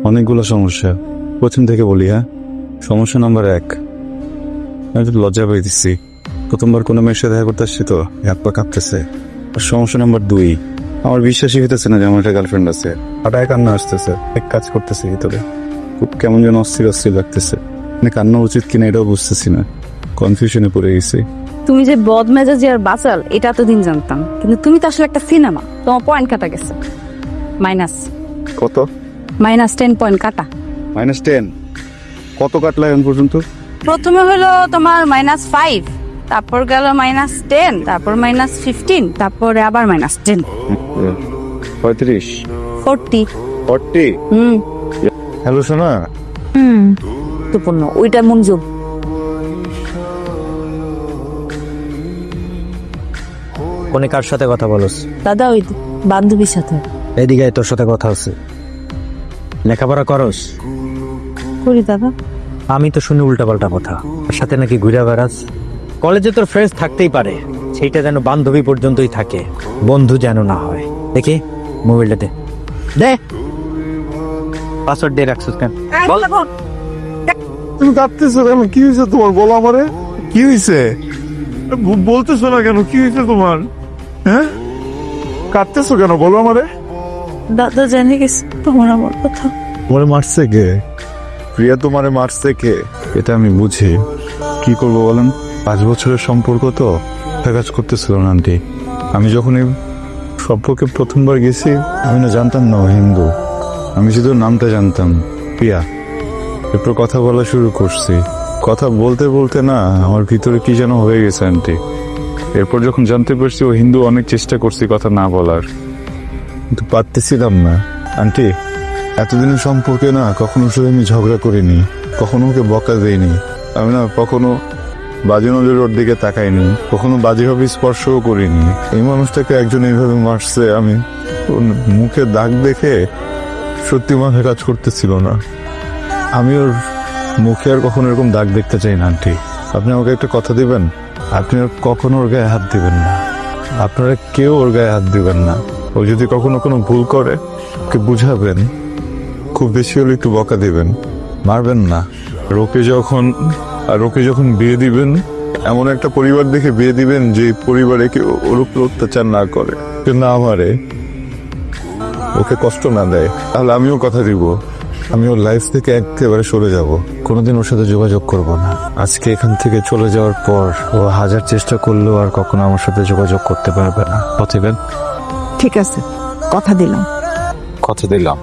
অনেকগুলো সমস্যা। প্রথম থেকে বলি, হ্যাঁ। সমস্যা নাম্বার 1, আমি তো লজ্জা পাইতেছি। প্রথমবার কোনো মেয়ের সাথে দেখা করতে আসছি তো হাত পা কাঁপতেছে। আর সমস্যা নাম্বার 2, আমার বিশ্বাসই হইতেছে না যে আমার একটা গার্লফ্রেন্ড আছে। হঠাৎ কান্না আসতেছে, এক কাজ করতেছে ভিতরে, খুব কেমন যেন অস্থির অস্থির লাগতেছে। মানে কান্না উচিত কিনা এটাও বুঝতেছি না, কনফিউশনে পড়ে গেছি। তুমি যে বদমেজাজি আর বাচাল এটা এতদিন জানতাম, কিন্তু তুমি তো আসলে একটা সিনেমা। তোমার পয়েন্ট কাটা গেছে, মাইনাস। কত? -10 পয়েন্ট কাটা। -10? কত কাটলা এখন পর্যন্ত? প্রথমে হলো তোমার -5, তারপর গেল -10, তারপর -15, তারপরে আবার -10। 35, 40। 40? হ্যালো সোনা। গুরুত্বপূর্ণ ওইটা মঞ্জুর। কোনে কার সাথে কথা বলস? দাদা ওই বান্ধবীর সাথে। এদিকে তোর সাথে কথা আছে। লেখাপড়া করস? করি দাদা। আমি তো শুনি উল্টাপাল্টা কথা, ওর সাথে নাকি ঘুরে বেড়াস। কলেজে তোর ফ্রেন্ডস থাকতেই পারে, সেইটা যেন বান্ধবী পর্যন্তই থাকে, বন্ধু যেন না হয়। দেখি মোবাইলটা দে। দে, পাসওয়ার্ড দিয়ে রাখছিস কেন? বল। তুমি কাঁদতেছো কেন? কি হয়েছে তোমার? বলো আমারে, কি হয়েছে? বলতেছো না কেন? কি হয়েছে তোমার? হ্যাঁ, কাঁদতেছো কেন? বলো আমারে। দাদা জেনে গেছে তোমার আমার কথা। তোমারে মারছে কে? প্রিয়া তোমারে মারছে কে? এটা আমি বুঝি। কি করবো বলেন? 5 বছরের সম্পর্ক তো একটা কাজ করতেছিল না আন্টি। আমি যখন এই সম্পর্কে প্রথমবার গেছি, আমি না জানতাম না ও হিন্দু। আমি শুধু নামটা জানতাম, প্রিয়া। এরপর কথা বলা শুরু করছি। কথা বলতে বলতে না আমার ভিতরে কি যেন হয়ে গেছে আন্টি। এরপর যখন জানতে পারছি ও হিন্দু, অনেক চেষ্টা করছি কথা না বলার, কিন্তু পারতেছিলাম না আন্টি। এতদিনের সম্পর্কে না কখনো শুধু আমি ঝগড়া করিনি, কখনো ওকে বকা দেইনি, আমি না কখনো বাজে নজরের ওর দিকে তাকাইনি, কখনো বাজেভাবে স্পর্শও করিনি। এই মানুষটাকে একজন এইভাবে মারছে, আমি ওর মুখে দাগ দেখে সত্যি মাথায় কাজ করতেছিল না। আমি ওর মুখে আর কখনো এরকম দাগ দেখতে চাই না আন্টি। আপনি আমাকে একটা কথা দিবেন, আপনি আর কখনো ওর গায়ে হাত দিবেন না। আপনারা কেউ ওর গায়ে হাত দিবেন না। ও যদি কখনো কোনো ভুল করে ওকে বুঝাবেন, খুব বেশি হলে একটু বকা দিবেন, মারবেন না। ওকে যখন বিয়ে দিবেন, এমন একটা পরিবার দেখে বিয়ে দিবেন যে পরিবারে কেউ ওর উপর অত্যাচার না করে, কেউ না মারে, ওকে কষ্ট না দেয়। তাহলে আমিও কথা দিব, আমি ওর লাইফ থেকে একেবারে সরে যাব, কোনোদিন ওর সাথে যোগাযোগ করব না। আজকে এখান থেকে চলে যাওয়ার পর ও 1000 চেষ্টা করলেও আর কখনো আমার সাথে যোগাযোগ করতে পারবে না। কথা দেন? ঠিক আছে, কথা দিলাম। কথা দিলাম।